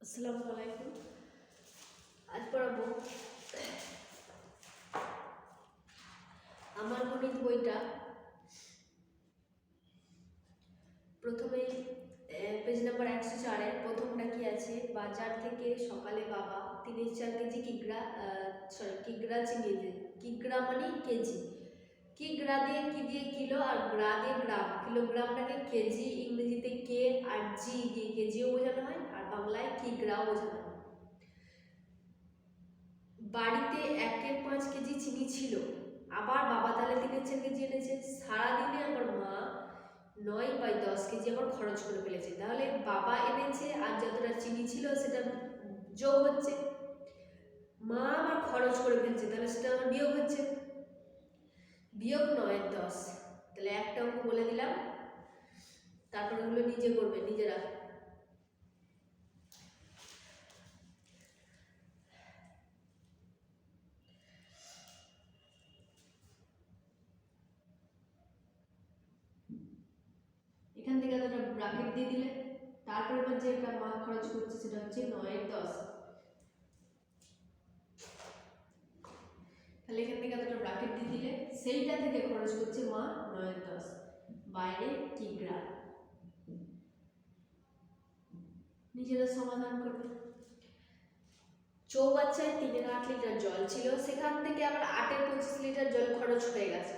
আসসালামু আলাইকুম। আজ পড়াবো আমার গণিত বইটা। প্রথমেই পেজ নাম্বার 104 প্রথমটা কি আছে, বাজার থেকে সকালে বাবা 3-4 কেজি কিগ্রা চিনি দিয়ে, কিগ্রা মানে কেজি, কিগ্রা দিয়ে কি দিয়ে কিলো আর গ্রা দিয়ে গ্রাম, কিলোগ্রামটাকে কেজি, ইংরেজিতে কে আর জি দিয়ে কেজিও বোঝানো হয় আর বাংলায় কিগ্রাও বোঝানো হয়। বাড়িতে 1-5 কেজি চিনি ছিল, আবার বাবা তাহলে 3-4 কেজি এনেছে। সারাদিনে আমার মা 9/10 কেজি আবার খরচ করে ফেলেছে। তাহলে বাবা এনেছে আর যতটা চিনি ছিল সেটা যোগ হচ্ছে, মা আবার খরচ করে ফেলছে তাহলে সেটা আমার বিয়োগ হচ্ছে, বিয়োগ 9/10। তাহলে একটা অঙ্ক বলে দিলাম, তারপর ওগুলো নিজে করবে নিজেরা। এখান থেকে একটা ব্র্যাকেট দিয়ে দিলে, তারপর এবার যেটা মা খরচ করছে সেটা হচ্ছে 9/10। তাহলে এখান থেকে একটা ব্র্যাকেট দিয়ে দিলে সেইটা থেকে খরচ করছে মা 9/10, বাইরে কিগ্রা। নিজেরা সমাধান করবে। চৌবাচ্চায় 3-8 লিটার জল ছিল, সেখান থেকে আবার 8-25 লিটার জল খরচ হয়ে গেছে।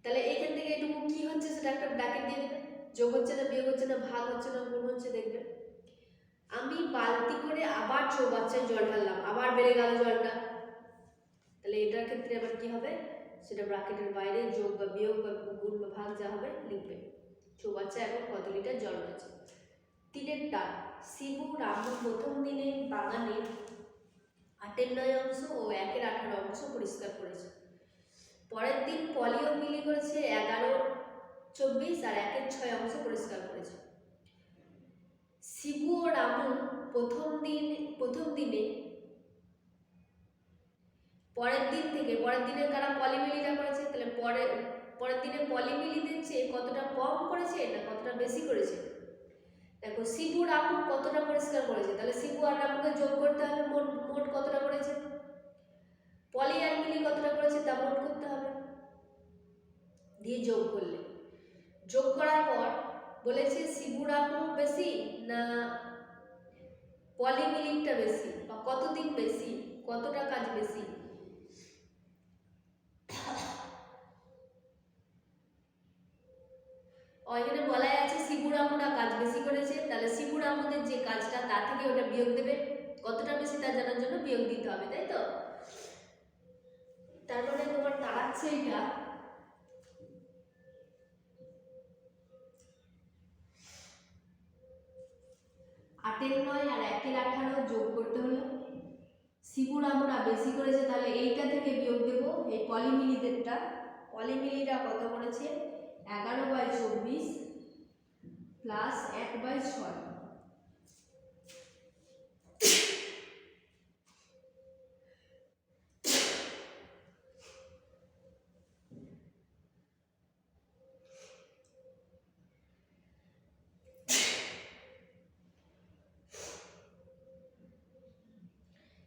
তাহলে এইখান থেকে এটুকু কি হচ্ছে সেটা একটা ব্র্যাকেট দিয়ে দেবে, যোগ হচ্ছে না বিয়োগ হচ্ছে না ভাগ হচ্ছে না গুণ হচ্ছে দেখবে। আমি বালতি করে আবার চৌবাচ্চায় জল ঢাললাম, আবার বেড়ে গেল জলটা, তাহলে এটার ক্ষেত্রে আবার কি হবে সেটা ব্র্যাকেটের বাইরে যোগ বা বিয়োগ বা গুণ বা ভাগ যা হবে লিখবে। চৌবাচ্চায় এখন কত লিটার জল রয়েছে। 3টা শিবু রামু প্রথম দিনে বাগানের 8-9 অংশ ও 1-18 অংশ পরিষ্কার করেছে। পরের দিন পলি ও মিলি করেছে 11-24 আর 1-6 অংশ পরিষ্কার করেছে। শিবু ও রামু প্রথম দিনে পরের দিন থেকে, পরের দিনে কারা পলিমিলিটা করেছে, তাহলে পরের দিনে পলিমিলিদের চেয়ে কতটা কম করেছে না কতটা বেশি করেছে। দেখো শিবু রামু কতটা পরিষ্কার করেছে, তাহলে শিবু আর রামুকে যোগ করতে হবে, মোট কতটা করেছে। পলি আর মিলি কতটা করেছে তা মোট করতে হবে, দিয়ে যোগ করলে, যোগ করার পর বলেছে শিবু রামু বেশি না পলি মিলিটা বেশি, বা কতদিন বেশি, কতটা কাজ বেশি। এখানে বলাই আছে শিবু রামুরা কাজ বেশি করেছে, তাহলে শিবু রামুদের যে কাজটা তার থেকে ওটা বিয়োগ দেবে, কতটা বেশি তা জানার জন্য বিয়োগ দিতে হবে, তাই তো। তার মানে তোমার দাঁড়াচ্ছে এটা 8-9 আর 1-18 যোগ করতে হলো। শিবু রামুরা বেশি করেছে তাহলে এইটা থেকে বিয়োগ দেব এই পলিমিলিদেরটা। পলিমিলিরা কত করেছে 11/24 প্লাস 1/6।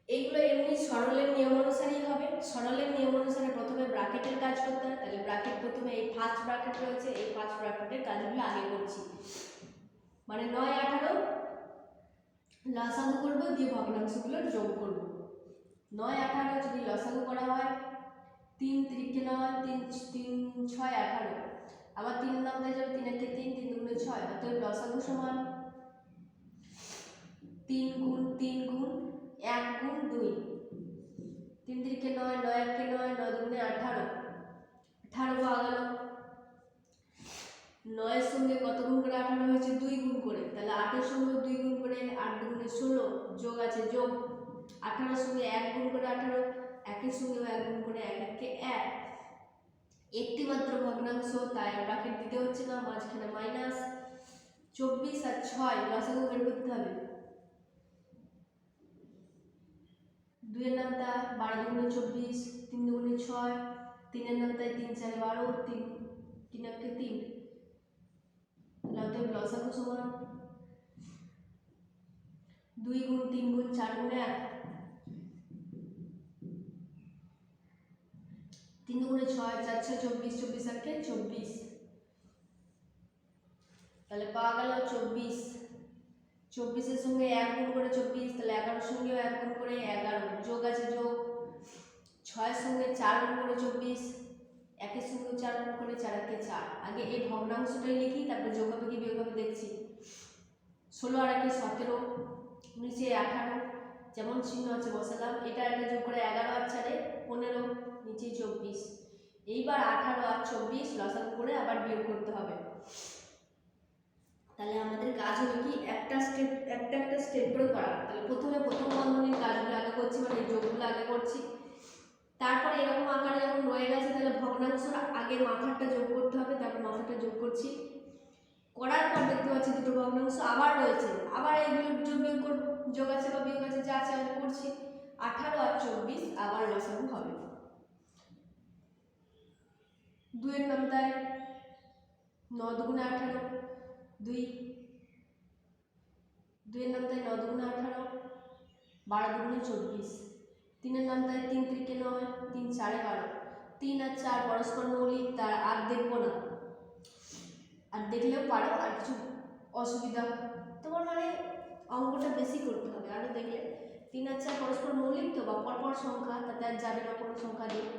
এইগুলো এমনি সরলের নিয়ম অনুসারেই হবে। সরলের নিয়ম অনুসারে প্রথমে ব্র্যাকেটের কাজ করতে হয়, তাহলে ব্র্যাকেট প্রথমে এই ফার্স্ট ব্র্যাকেট রয়েছে, এই ফার্স্ট ব্র্যাকেটের কাজগুলো আগে করছি, মানে 9-18 লসাগু করবো দিয়ে ভগ্নাংশগুলো যোগ করব। 9-18 যদি লসাগু করা হয় 3-3 9 3-6-18, আবার 3 নামতে যাবে 3-1 3 3 2 6, অতএব লসাগু সমান 3 গুণ 3 গুণ 1 গুণ 2, 3-3 9 9-1 9 9 18, 18 পাওয়া গেল। 9 এর সঙ্গে কত গুণ করে 18 হয়েছে 2 গুণ করে, তাহলে 8 এর সঙ্গে 2 গুণ করে 8 গুণে 16 যোগ আছে যোগ, 18 এর সঙ্গে 1 গুণ করে 18, 1 এর সঙ্গে 1 গুণ করে 1 1 1, একটি মাত্র ভগ্নাংশ তাই ব্র্যাকেট দিতে হচ্ছে না, মাঝখানে মাইনাস। 24 আর 6 লসাগু বের করতে হবে। 2 এর নামতা 12 দুগুণে 24, 3 দুগুণে 6, 3 এর নামতায় 3 4 12, 3 1 3, অতএব লসাগু সমান 2 গুণ 3 গুণ 4 গুণ 1, 3 গুণে 6, 4 6 24, 24 8 24, তাহলে পাওয়া গেল 24। 24 এর সঙ্গে 1 গুণ করে 24, তাহলে 11 এর সঙ্গেও 1 গুণ করে 11, যোগ আছে যোগ, 6 এর সঙ্গে 4 গুণ করে 24, 1 এর সঙ্গে 4 গুণ করে 4 একে 4। আগে এই ভগ্নাংশটাই লিখি, তারপর যোগ হবে কি বিয়োগ হবে দেখছি। 16 আর 1 17, নিচে 18, যেমন চিহ্ন আছে বসালাম। এটা একটা যোগ করে 11 আর 4 15, নিচে 24। এইবার 18 আর 24 লসাগু করে আবার বিয়োগ করতে হবে। তাহলে আমাদের কাজ হলো কি একটা স্টেপ করে করা। তাহলে প্রথমে প্রথম বন্ধনীর কাজগুলো আগে করছি, মানে যোগগুলো আগে করছি। তারপরে এরকম আকারে যখন রয়ে গেছে তাহলে ভগ্নাংশের আগে মাথাটা যোগ করতে হবে, তারপর মাথাটা যোগ করছি। করার পর দেখতে পাচ্ছি দুটো ভগ্নাংশ আবার রয়েছে, আবার এইগুলো যোগ বিয়োগ করব, যোগ আছে বা বিয়োগ আছে যা আছে আমি করছি। 18 আর 24 আবার লসাগু হবে। 2 এর নামতায় 9 দুগুণে 18, 2 2 এর নামতায় 9 দুগুণে 18, 12 দুগুণে 24, 3 এর নামতায় 3 3 9, 3 4 12, 3 আর 4 পরস্পর মৌলিক, তার আর দেখবো না, আর দেখলেও পারো, আর কিছু অসুবিধা তোমার মানে অঙ্কটা বেশি করতে হবে আরো দেখলে। 3 আর 4 পরস্পর মৌলিক তো বা পরপর সংখ্যা, তাতে আর যাবে না কোনো সংখ্যা দিয়ে।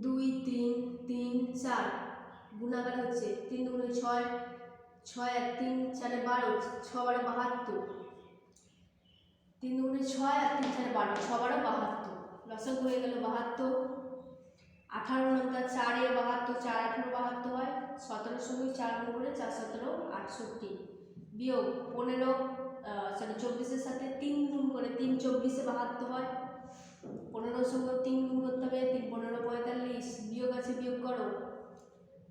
2 3 3 4 গুণাকার হচ্ছে 3 দুগুণে 6, 6 আর 3 4 12, 6 বারে 72, 3 দুগুণে 6 আর 3 4 12, 6 বারে 72, লসাগু হয়ে গেল 72। 18 নামতা 4 এ 72, 4 18 72 হয়। 17 এর সঙ্গে 4 গুণ করে 4 17 68, বিয়োগ 15 24 এর সাথে 3 গুণ করে 3 24 এ 72 হয়। 15 এর সঙ্গে 3 গুণ করতে হবে, 3 15 45, বিয়োগ আছে বিয়োগ করো।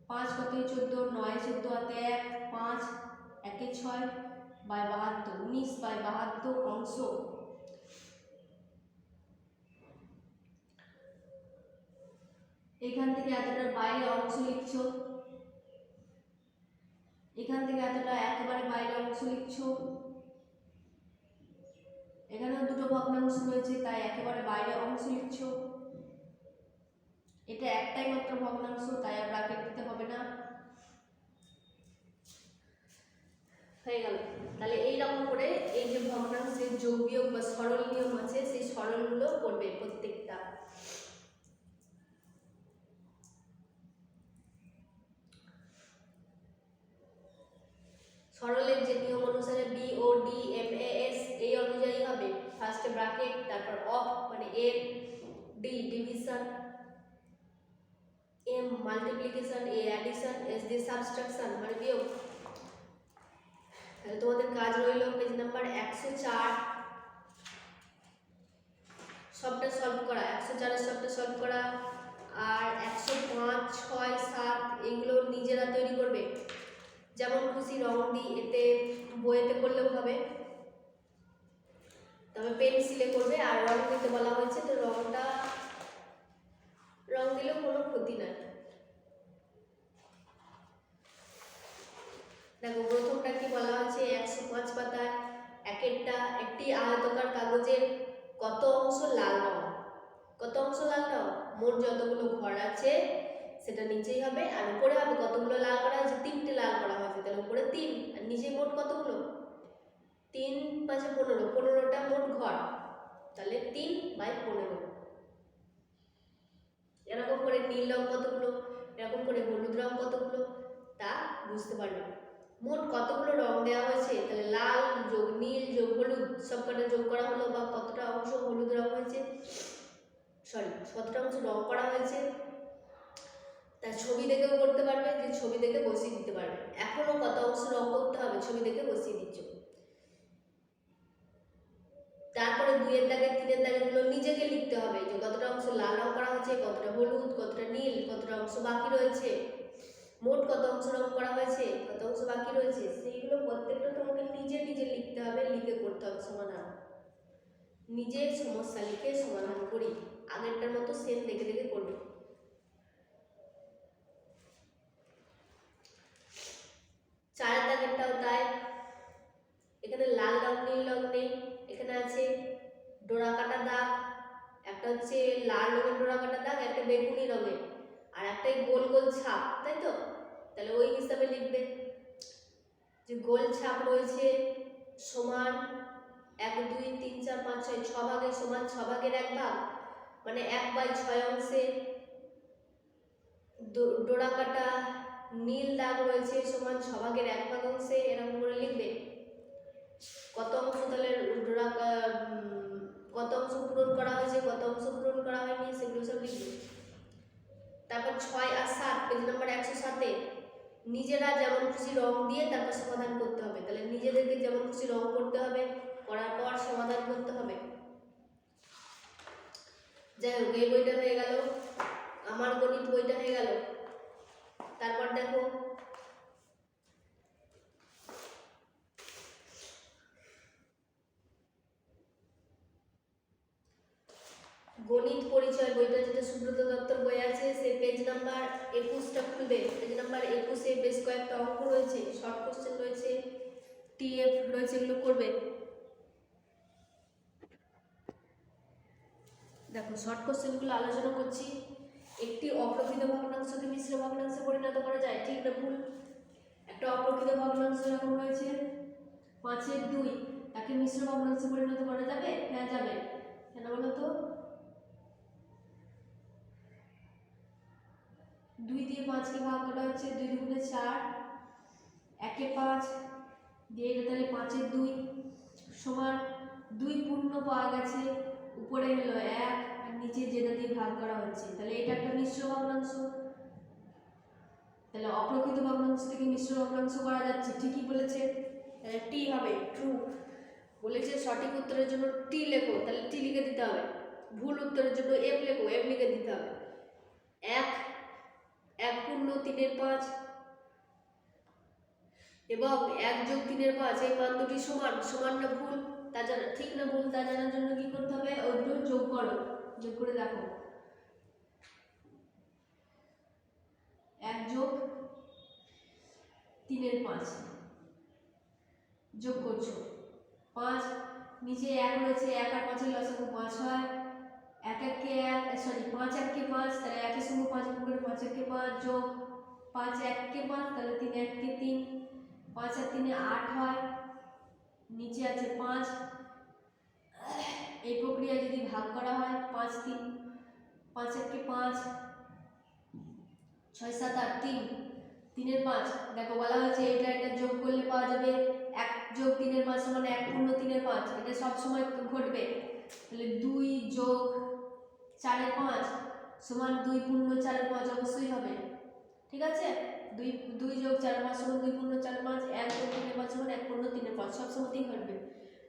5 কত 14, 9 14 হাতে 1, 5 1 6 বাই 72, 19 বাই 72 অংশ। এখান থেকে এতটার বাইরে অংশ লিখছো, এখান থেকে এতটা একেবারে বাইরে অংশ লিখছো। এখানেও দুটো ভগ্নাংশ রয়েছে তাই একেবারে বাইরে অংশ লিখছো। এটা একটাই মাত্র ভগ্নাংশ তাই আর ব্র্যাকেট দিতে হবে না। হয়ে গেল। তাহলে এইরকম করে এই যে ভগ্নাংশের যোগ বিয়োগ বা সরল নিয়ম আছে সেই সরলগুলো করবে প্রত্যেকটা। সরলের যে নিয়ম অনুসারে B O D M A S এই অনুযায়ী হবে। ফার্স্টে ব্র্যাকেট, তারপর অফ মানে এর, D division, M multiplication, A addition, S দিয়ে সাবট্রাকশন মানে বিয়োগ। তাহলে তোমাদের কাজ রইল পেজ নাম্বার 104 সবটা সলভ করা, 104 এর সবটা সলভ করা, আর 105 6 7 এগুলো নিজেরা তৈরি করবে, যেমন খুশি রং দিয়ে এতে বইতে করলেও হবে, তবে পেন্সিলে করবে। আর রং দিতে বলা হয়েছে তো রংটা রং দিলেও কোনো ক্ষতি নাই। দেখো প্রথমটা কি বলা হয়েছে, 105 পাতায় একটি আয়তাকার কাগজের কত অংশ লাল রং, কত অংশ লাল রং, মোট যতগুলো ঘর আছে সেটা নিচেই হবে, আর উপরে হবে কতগুলো লাল করা হয়েছে, 3টে লাল করা হয়েছে, তাহলে উপরে 3, আর নিচে মোট কতগুলো, 3 5 15, 15টা মোট ঘর, তাহলে 3/15। এরকম করে নীল রং কতগুলো, এরকম করে হলুদ রং কতগুলো তা বুঝতে পারবে। মোট কতগুলো রং দেওয়া হয়েছে, তাহলে লাল যোগ নীল যোগ হলুদ সবকটা যোগ করা হলো, বা কতটা অংশ হলুদ রং হয়েছে, কতটা অংশ রং করা হয়েছে তার ছবি দেখেও করতে পারবে, যে ছবি দেখে বসিয়ে দিতে পারবে। এখনো কত অংশ রং করতে হবে ছবি দেখে বসিয়ে দিচ্ছ। তারপরে 2 এর দাগে 3 এর দাগেগুলো নিজেকে লিখতে হবে, যে কতটা অংশ লাল রং করা হয়েছে, কতটা হলুদ, কতটা নীল, কতটা অংশ বাকি রয়েছে, মোট কত অংশ রং করা হয়েছে, কত অংশ বাকি রয়েছে, সেইগুলো প্রত্যেকটা তোমাকে নিজে নিজে লিখতে হবে, লিখে করতে হবে সমাধান। নিজে সমস্যা লিখে সমাধান করি, আগেরটার মতো সেম দেখে দেখে করবে। চারের দাগেরটাও তাই, এখানে লাল রং নিয়ে ডোরা কাটা দাগ, একটা হচ্ছে লাল রঙের ডোরা কাটা দাগ, একটা বেগুনি রঙের, আর একটা গোল গোল ছাপ, তাই তো? তাহলে ওই হিসাবে লিখবে যে গোল ছাপ রয়েছে সমান 1 2 3 4 5 6 6 ভাগে সমান 6 ভাগের 1 ভাগ, মানে 1/6 অংশে। ডোরা কাটা নীল দাগ রয়েছে সমান 6 ভাগের 1 ভাগ অংশে, এরকম করে লিখবে। কত অংশ তাহলে কত অংশ পূরণ করা হয়েছে, কত অংশ পূরণ করা হয়নি, সেগুলো সব লিখবে। তারপর 6 আর 7 পেজ নাম্বার 107-এ নিজেরা যেমন খুশি রং দিয়ে তারপর সমাধান করতে হবে। তাহলে নিজেদেরকে যেমন খুশি রং করতে হবে, করার পর সমাধান করতে হবে। যাই হোক, এই বইটা হয়ে গেল, আমার গণিত বইটা হয়ে গেল। তারপর দেখো গণিত পরিচয় বইটা, যেটা সুব্রত দত্তর বই আছে, সে পেজ নাম্বার 21টা খুলবে। পেজ নাম্বার 21-এ বেশ কয়েকটা অঙ্ক রয়েছে, শর্ট কোশ্চেন রয়েছে, টিএফ রয়েছে, এগুলো করবে। দেখো শর্ট কোশ্চেনগুলো আলোচনা করছি। একটি অপ্রকৃত ভগ্নাংশকে মিশ্র ভগ্নাংশে পরিণত করা যায়, ঠিক না ভুল? একটা অপ্রকৃত ভগ্নাংশ এরকম রয়েছে 5-এর 2, তাকে মিশ্র ভগ্নাংশে পরিণত করা যাবে? হ্যাঁ যাবে। কেন বলো তো? 2 দিয়ে 5কে ভাগ করা হচ্ছে, 2 দুগুণে 4, 1-এ 5 দিয়ে, এটা তাহলে 5-এর 2 সমান 2 পূর্ণ পাওয়া গেছে, উপরে হলো 1 আর নিচে যেটা দিয়ে ভাগ করা হচ্ছে, তাহলে এটা একটা মিশ্র ভগ্নাংশ। তাহলে অপ্রকৃত ভগ্নাংশ থেকে মিশ্র ভগ্নাংশ করা যাচ্ছে, ঠিকই বলেছে। তাহলে টি হবে, ট্রু বলেছে। সঠিক উত্তরের জন্য টি লেখো, তাহলে টি লিখে দিতে হবে। ভুল উত্তরের জন্য এফ লেখো, এফ লিখে দিতে হবে। 1 পূর্ণ 3-এর 5 এবং 1 যোগ 3-এর 5, এই মান দুটি সমান। সমান না ভুল, তা জানা, ঠিক না ভুল তা জানার জন্য কি করতে হবে? ওইগুলো যোগ করো, যোগ করে দেখো। 1 যোগ 3-এর 5 যোগ করছো, 5, নিচে 1 রয়েছে, 1 আর 5-এর লসাগু 5 হয়। 1 1-কে 1, সরি 5 1-কে 5, তাহলে 1 এর সঙ্গে 5 গুণ করে 5 1-কে 5 যোগ 5 1-কে 5, তাহলে 3 1-কে 3, 5 আর 3-এ 8 হয়, নিচে আছে 5। এই প্রক্রিয়া যদি ভাগ করা হয় 5 3, 5 1-কে 5, 6 7 8 3, 3-এর 5। দেখো বলা হয়েছে এটা যোগ করলে পাওয়া যাবে 1 যোগ 3-এর 5 সমান 1 পূর্ণ 3-এর 5, এটা সব সময় ঘটবে। তাহলে 2 যোগ 4-এর 5 সমান 2 পূর্ণ 4-এর 5 অবশ্যই হবে, ঠিক আছে? 2 যোগ 4-এর 5 সমান 2 পূর্ণ 4-এর 5, 1 যোগ 3-এর 5 সমান 1 পূর্ণ 3-এর 5, সব সময়তেই ঘটবে।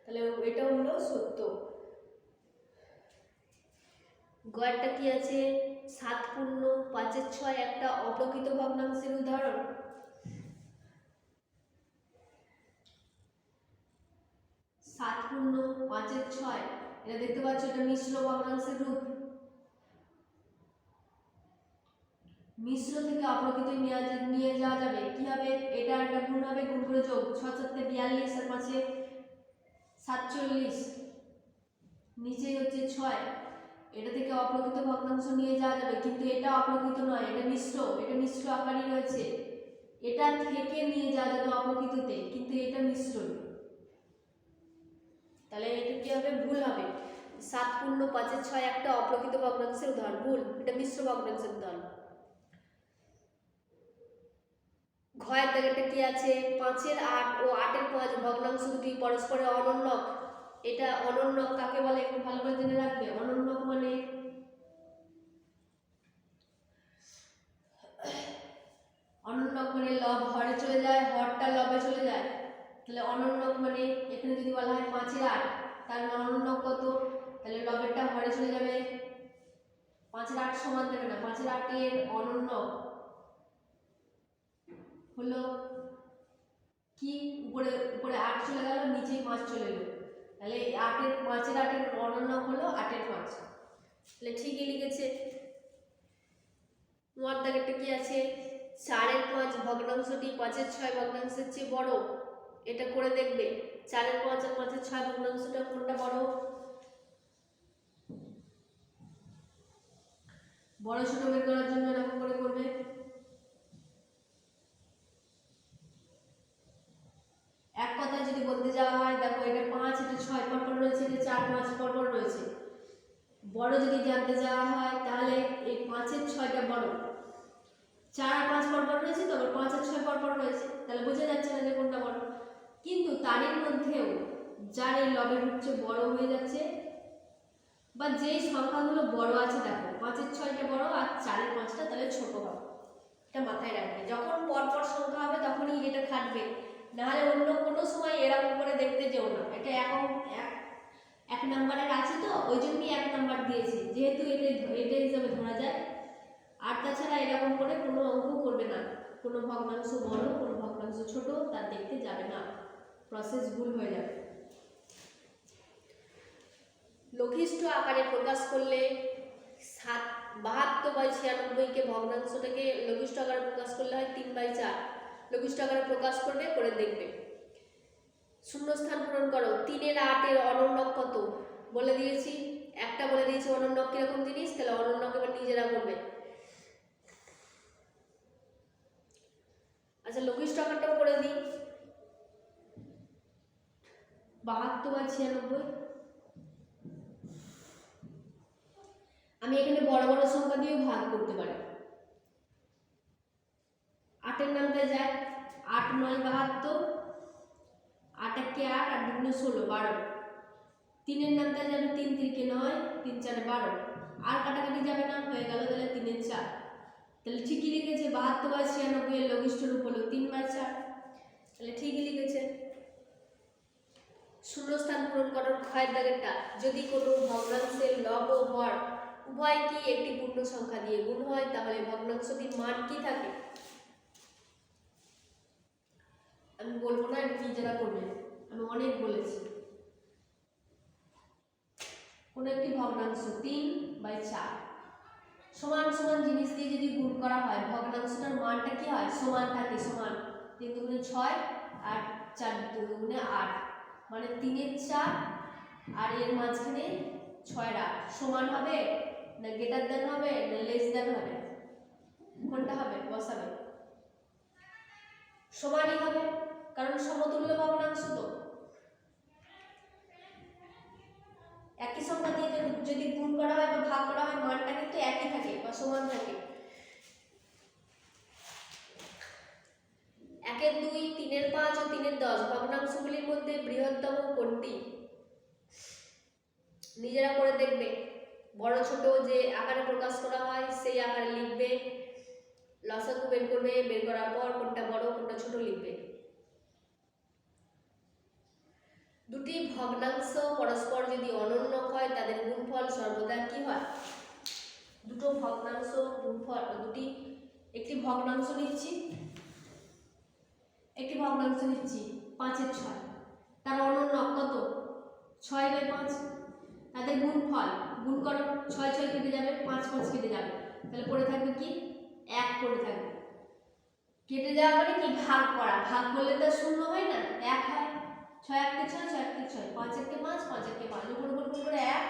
তাহলে এটা হলো সত্য। গড়টা কি আছে? 7 পূর্ণ 5-এর 6 একটা অপ্রকৃত ভগ্নাংশের উদাহরণ। 7 পূর্ণ 5-এর 6, এটা দেখতে পাচ্ছ, এটা মিশ্র ভগ্নাংশের রূপ। মিশ্র থেকে অপ্রকৃত নিয়ে যাওয়া যাবে, কি হবে? এটা একটা গুণ হবে, গুণ করে যোগ, 6 7-এ 42 আর 5-এ 47, নিচে হচ্ছে 6। এটা থেকে অপ্রকৃত ভগ্নাংশ নিয়ে যাওয়া যাবে, কিন্তু এটা অপ্রকৃত নয়, এটা মিশ্র আকারই রয়েছে। এটা থেকে নিয়ে যাওয়া যাবে অপ্রকৃততে, কিন্তু এটা মিশ্র। তাহলে এটা কি হবে? ভুল হবে। 7 পূর্ণ 5-এর 6 একটা অপ্রকৃত ভগ্নাংশের উদাহরণ, ভুল, এটা মিশ্র ভগ্নাংশের উদাহরণ। ঘয়ের দাগেরটা কি আছে? 5-এর 8 ও 8-এর 5 ভগ্নাংশ দুটি পরস্পরের অনন্যক। এটা অনন্যক কাকে বলে একটু ভালো করে জেনে রাখবে। অনন্যক মানে লব হরে চলে যায়, হরটা লবে চলে যায়। তাহলে অনন্যক মানে এখানে যদি বলা হয় 5-এর 8, তার মানে অনন্যক কত? তাহলে লবেরটা হরে চলে যাবে, 5-এর 8 সমান দেবে না, 5-এর 8-এর অনন্যক হলো কি? উপরে 8 চলে গেল, নিচে 5 চলে গেল, তাহলে 5-এর 8-এর অনন্যক হলো 8-এর 5। তাহলে ঠিকই লিখেছে। নোয়ার দাগেরটা কি আছে? 4-এর 5 ভগ্নাংশটি 5-এর 6 ভগ্নাংশের চেয়ে বড়। এটা করে দেখবে 4-এর 5 আর 5-এর 6 ভগ্নাংশটা কোনটা বড়। বড় ছোট বের করার জন্য এরকম করে করবে। এক কথায় যদি বলতে যাওয়া হয়, দেখো এটা 5 এটা 6 পরপর রয়েছে, এটা 4 5 পরপর রয়েছে। বড় যদি জানতে যাওয়া হয় তাহলে এই 5 এর 6টা বড়, 4 আর 5 পরপর রয়েছে, তবে 5 আর 6 পরপর রয়েছে, তাহলে বোঝা যাচ্ছে না যে কোনটা বড়। কিন্তু তারই মধ্যেও যার এই লবের হচ্ছে বড় হয়ে যাচ্ছে, বা যেই সংখ্যাগুলো বড় আছে, দেখো 5 এর 6টা বড় আর 4 এর 5টা তাহলে ছোট হবে। এটা মাথায় রাখবে, যখন পরপর সংখ্যা হবে তখনই এটা খাটবে, নাহলে অন্য কোনো সময় এরকম করে দেখতে যেও না। এটা এক নাম্বারের আছে তো ওই জন্যই 1 নাম্বার দিয়েছি, যেহেতু এটা হিসাবে ধরা যায়। আর তাছাড়া এরকম করে কোনো অঙ্ক করবে না, কোনো ভগ্নাংশ বড় কোনো ভগ্নাংশ ছোট তা দেখতে যাবে না, প্রসেস ভুল হয়ে যাবে। লঘিষ্ঠ আকারে প্রকাশ করলে 72/96 ভগ্নাংশটাকে লঘিষ্ঠ আকারে প্রকাশ করলে হয় 3/4। লঘিষ্ঠ আকারে প্রকাশ করবে, করে দেখবে। শূন্যস্থান পূরণ করো। 3 এর 8 এর অনন্যক কত বলে দিয়েছি, একটা বলে দিয়েছি অনন্যক কিরকম জিনিস, তাহলে অনন্যক এবার নিজেরা করবে। আচ্ছা লঘিষ্ঠ আকারটাও করে দিই। 72/96। আমি এখানে বড় বড় সংখ্যা দিয়েও ভাগ করতে পারি। 8 এর নামটা যায়, 8 9 72, 8 1 8 আর 2 16 12। 3 এর নামটা যাবে 3 3 9, 3 4 12, আর কাটাকাটি যাবে না, হয়ে গেল তাহলে 3 এর 4। তাহলে ঠিকই লিখেছে, 72/96 এর লঘিষ্ঠ রূপ হলো 3/4, তাহলে ঠিকই লিখেছে। শূন্যস্থান পূরণ করার ক্ষয়ের দাগেরটা, যদি কোনো ভগ্নাংশের লব ও হর উভয় কি একটি পূর্ণ সংখ্যা দিয়ে গুণ হয়, তাহলে ভগ্নাংশটির মান কি থাকে। আমি বলবো না, এটা নিজেরা করবে, আমি অনেক বলেছি। কোন একটি ভগ্নাংশ 3/4 সমান সমান জিনিস দিয়ে যদি গুণ করা হয়, ভগ্নাংশটার মানটা কি হয়, সমান থাকে। সমান 3 দুগুণে 6 আর 4 দুগুণে 8, মানে 3 এর 4 আর এর মাঝখানে 6 এর 8 সমান হবে না গ্রেটার দ্যান হবে না লেস দ্যান হবে, কোনটা হবে বসাবে। সমানই হবে, কারণ সমতুল্য ভগ্নাংশ তো। একই সংখ্যা দিয়ে যদি গুণ করা হয় বা ভাগ করা হয়, মানটা কিন্তু একই থাকে বা সমান থাকে। 1 এর 2, 3 এর 5 ও 3 এর 10 ভগ্নাংশগুলির মধ্যে বৃহত্তম কোনটি, নিজেরা করে দেখবে। বড় ছোট যে আকারে প্রকাশ করা হয় সেই আকারে লিখবে, লসাগু বের করবে, বের করার পর কোনটা বড় কোনটা ছোট লিখবে। দুটি ভগ্নাংশ পরস্পর যদি অনন্য হয় তাদের গুণফল সর্বদা কি হয়। দুটো ভগ্নাংশ গুণফল, একটি ভগ্নাংশ নিচ্ছি, 5 এর 6, তার অনন্য কত 6/5, তাদের গুণফল গুণ করো, 6 6 কেটে যাবে, 5 5 কেটে যাবে, তাহলে পড়ে থাকবে কি 1 পড়ে থাকবে। কেটে যাওয়া মানে কি ভাগ করা, ভাগ করলে তো শূন্য হয় না, 1 হয়। 6 1 কে 6, 6 1 কে 6, 5 1 কে 5, 5 1 কে 5, উপর উপর গুণ করে 1,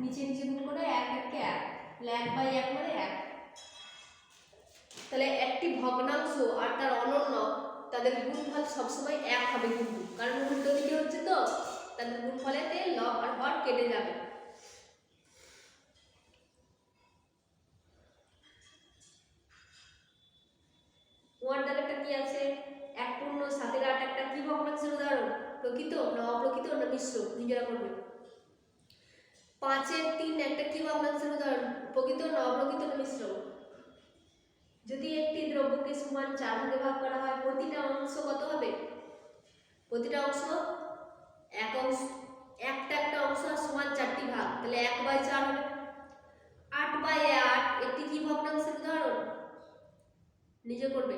নিচে নিচে গুণ করে 1 1 কে 1, তাহলে 1/1 মানে 1। তাহলে একটি ভগ্নাংশ আর তার অনন্য তাদের গুণফল সবসময় 1 হবে কিন্তু, কারণ উল্টো দিকে হচ্ছে তো, তাদের গুণফলেতে লব আর হর কেটে যাবে। ওয়ানটারটা কি আছে, 1 পূর্ণ 7 এর 8 একটা কি ভগ্নাংশের উদাহরণ, প্রকৃত না অপ্রকৃত না মিশ্র, নিজেরা করবে। 5 এর 3 একটা কি ভগ্নাংশের উদাহরণ, প্রকৃত না অপ্রকৃত না মিশ্র। যদি একটি দ্রব্যকে সমান 4 ভাগে ভাগ করা হয়, প্রতিটা অংশ কত হবে, প্রতিটা অংশ একটা অংশ সমান 4টি ভাগ, তাহলে 1/4 হবে। 8/8 একটি কি ভগ্নাংশের উদাহরণ, নিজে করবে।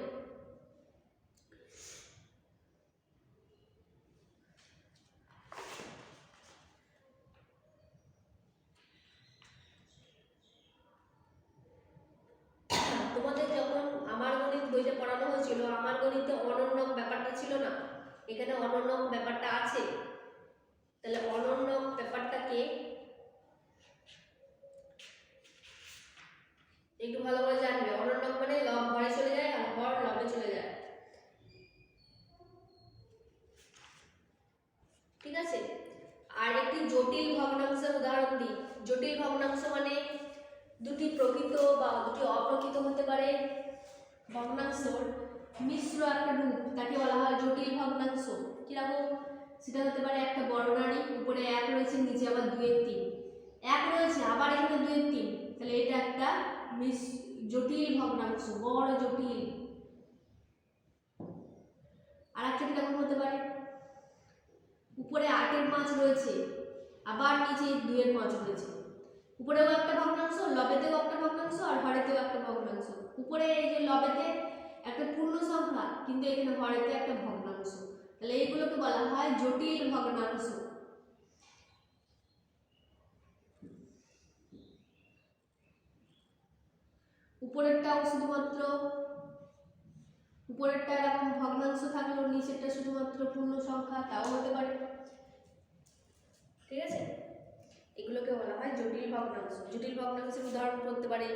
তোমাদের যখন আমার গণিত বইটা পড়ানো হয়েছিল, আমার গণিতে অনন্যক ব্যাপারটা ছিল না, এখানে অনন্যক ব্যাপারটা আছে। তাহলে অনন্যক ব্যাপারটাকে আছে। আর একটি জটিল ভগ্নাংশের উদাহরণ দিই। জটিল ভগ্নাংশ মানে দুটি প্রকৃত বা দুটি অপ্রকৃত হতে পারে ভগ্নাংশর মিশ্র একটা রূপ, তাকে বলা হয় জটিল ভগ্নাংশ। কিরকম? সেটা হতে পারে একটা বর্ণালী, উপরে 1 রয়েছে, নিচে আবার 2 এর 3, 1 রয়েছে আবার এখানে 2 এর 3, তাহলে এটা একটা জটিল ভগ্নাংশ, বড় জটিল। আর একটা কিরকম হতে পারে? উপরে 8 এর 5 রয়েছে, আবার নিচে 2 এর 5 রয়েছে, উপরেও একটা ভগ্নাংশ, লবেতেও একটা ভগ্নাংশ, আর হরেতেও একটা ভগ্নাংশ। উপরে এই যে লবেতে একটা পূর্ণ সংখ্যা, কিন্তু এখানে হরেতে একটা ভগ্নাংশ, তাহলে এইগুলোকে বলা হয় জটিল ভগ্নাংশ। উপরেরটাও শুধুমাত্র উপরেরটা এরকম ভগ্নাংশ থাকলেও নিচেরটা শুধুমাত্র পূর্ণ সংখ্যা, তাও হতে পারে। ঠিক আছে, এগুলোকে বলা হয় জটিল ভগ্নাংশ। জটিল ভগ্নাংশের উদাহরণ করতে পারে,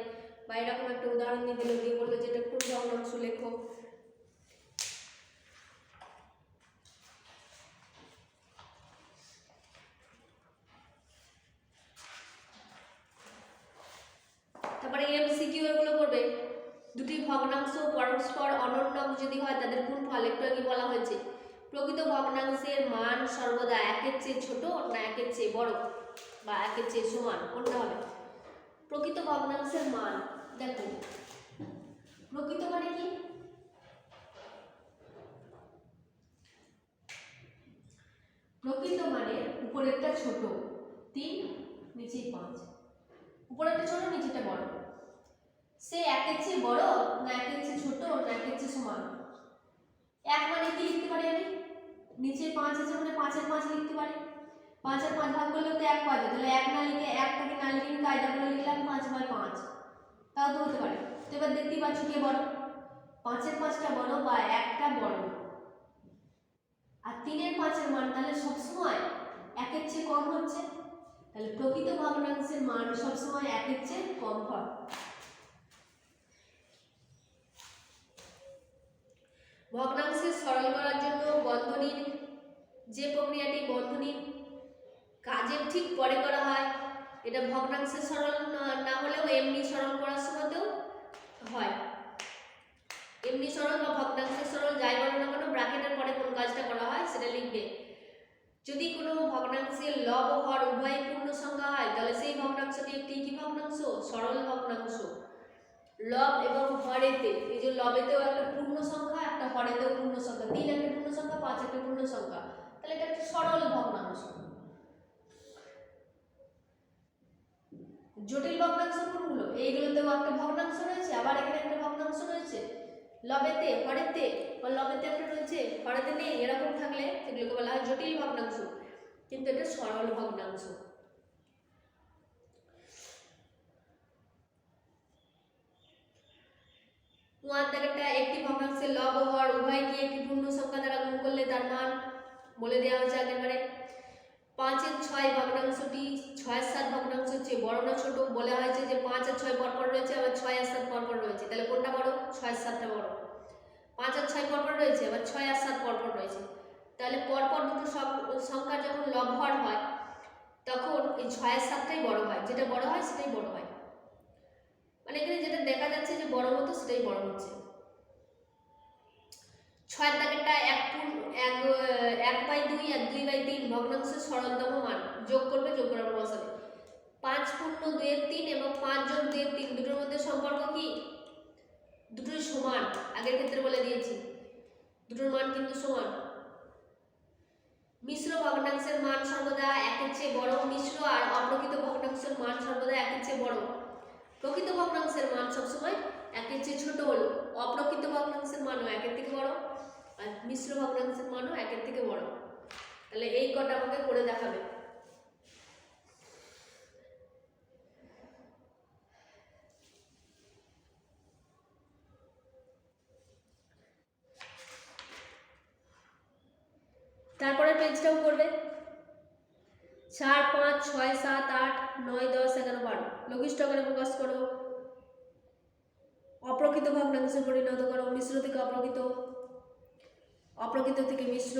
বা এরকম একটা উদাহরণ দিয়ে দিল, দিয়ে বললো যে এটা কোন ভগ্নাংশ লেখো। তারপরে এমসিকিউ এগুলো করবে। দুটি ভগ্নাংশ পরস্পর অনন্য যদি হয় তাদের গুণফল, একটু আগে বলা হয়েছে। প্রকৃত ভগ্নাংশের মান সর্বদা 1 এর চেয়ে ছোট না 1 এর চেয়ে বড়, বা 1 এর চেয়ে সমান, কোনটা হবে? প্রকৃত ভগ্নাংশের মান, দেখো প্রকৃত মানে কি? প্রকৃত মানে উপরেরটা ছোট 3, নিচে 5, উপরেরটা ছোট নিচেটা বড়। সে 1 এর চেয়ে বড় না 1 এর চেয়ে ছোট না 1 এর চেয়ে সমান। 1 মানে কি লিখতে পারি আমি? নিচে 5 আছে মানে 5 এর 5 লিখতে পারি। 5 এর 5 ভাগ করলে তো 1 পাওয়া যায়, তাহলে 1 না লিখে 1টাকে না লিখে কায়দা করে লিখলাম 5/5, তাও তো হতে পারে। তো এবার দেখতেই পাচ্ছ কে বড়? 5 এর 5টা বড় বা 1টা বড়। আর 3 এর 5 এর মান তাহলে সবসময় 1 এর চেয়ে কম হচ্ছে, তাহলে প্রকৃত ভগ্নাংশের মান সবসময় 1 এর চেয়ে কম হয়। ভগ্নাংশের সরল করার জন্য বন্ধনীর যে প্রক্রিয়াটি বন্ধনীর কাজের ঠিক পরে করা হয়, এটা ভগ্নাংশের সরল না হলেও এমনি সরল করার সময়তেও হয়। এমনি সরল বা ভগ্নাংশের সরল যাই বলো না কেন, ব্র্যাকেটের পরে কোন কাজটা করা হয় সেটা লিখবে। যদি কোনো ভগ্নাংশের লব ও হর উভয় পূর্ণ সংখ্যা হয়, তাহলে সেই ভগ্নাংশটি একটি কি ভগ্নাংশ? সরল ভগ্নাংশ। লব এবং হরেতে, এই যে লবেতেও একটা পূর্ণ সংখ্যা, একটা হরেতেও পূর্ণ সংখ্যা, 3 একটা পূর্ণ সংখ্যা, 5 একটা পূর্ণ সংখ্যা, তাহলে এটা একটা সরল ভগ্নাংশ। জটিল ভগ্নাংশ কোনগুলো? এইগুলোতেও একটা ভগ্নাংশ রয়েছে, আবার এখানে একটা ভগ্নাংশ রয়েছে, লবেতে হরেতে, বা লবেতে একটা রয়েছে হরেতে নেই, এরকম থাকলে সেগুলোকে বলা হয় জটিল ভগ্নাংশ, কিন্তু এটা সরল ভগ্নাংশ। একটি ভগ্নাংশের লব ও হর উভয়কে একটি পূর্ণ সংখ্যা দ্বারা গুণ করলে তার মান বলে দেওয়া হয়েছে একেবারে। 5 এর 6 ভগ্নাংশটি 6 এর 7 ভগ্নাংশের চেয়ে বড় না ছোট? বলা হয়েছে যে 5 আর 6 পরপর রয়েছে, আবার 6 আর 7 পরপর রয়েছে, তাহলে কোনটা বড়? 6 আর 7টা বড়। 5 আর 6 পরপর রয়েছে, আবার 6 আর 7 পরপর রয়েছে, তাহলে পরপর দুটো সংখ্যা যখন লব হর হয় তখন এই 6 আর 7টাই বড় হয়, যেটা বড় হয় সেটাই বড় হয়। মানে এখানে যেটা দেখা যাচ্ছে যে বড় মতো সেটাই বড় হচ্ছে। 6 দাগেরটা 1/2 আর 2/3 ভগ্নাংশের সরলতম মান যোগ করবে, যোগ করার পর বসাবে। 5 পূর্ণ 2 এর 3 এবং 5 যোগ 2 এর 3 দুটোর মধ্যে সম্পর্ক কি? দুটোই সমান, আগের ক্ষেত্রে বলে দিয়েছি দুটোর মান কিন্তু সমান। মিশ্র ভগ্নাংশের মান সর্বদা 1 এর চেয়ে বড়, মিশ্র আর অপ্রকৃত ভগ্নাংশের মান সর্বদা 1 এর চেয়ে বড়। প্রকৃত ভগ্নাংশের মান সবসময় 1 এর চেয়ে ছোট হলো, অপ্রকৃত ভগ্নাংশের মানও 1 এর থেকে বড়, আর মিশ্র ভগ্নাংশের মানও 1 এর থেকে বড়। তাহলে এই কটা আমাকে করে দেখাবে। তারপরে পেজটাও করবে। 4, 5, 6, 7, 8, 9, 10, 11, 12 লঘিষ্ঠ আকারে প্রকাশ করো, অপ্রকৃত ভগ্নাংশে পরিণত করো, মিশ্র থেকে অপ্রকৃত, অপ্রকৃত থেকে মিশ্র,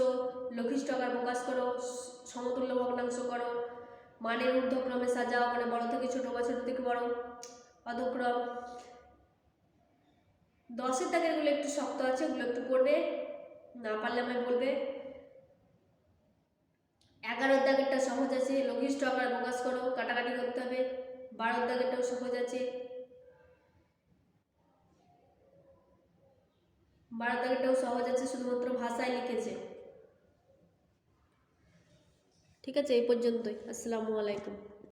লঘিষ্ঠ আকার প্রকাশ করো, সমতুল্য ভগ্নাংশ করো, মানের ঊর্ধ্বক্রমে সাজাও, মানে বড় থেকে ছোট বা ছোট থেকে বড়, অধক্রম। 10-এর দাগেরগুলো একটু শক্ত আছে, ওগুলো একটু করবে, না পারলে আমায় বলবে। 11-এর দাগেরটা সহজ আছে, লঘিষ্ঠ আকার প্রকাশ করো, কাটাকাটি করতে হবে। 12-এর দাগেরটাও সহজ আছে, 12 দাগেরটাও সহজ আছে, শুধুমাত্র ভাষায় লিখেছে। ঠিক আছে, এই পর্যন্তই। আসসালামু আলাইকুম।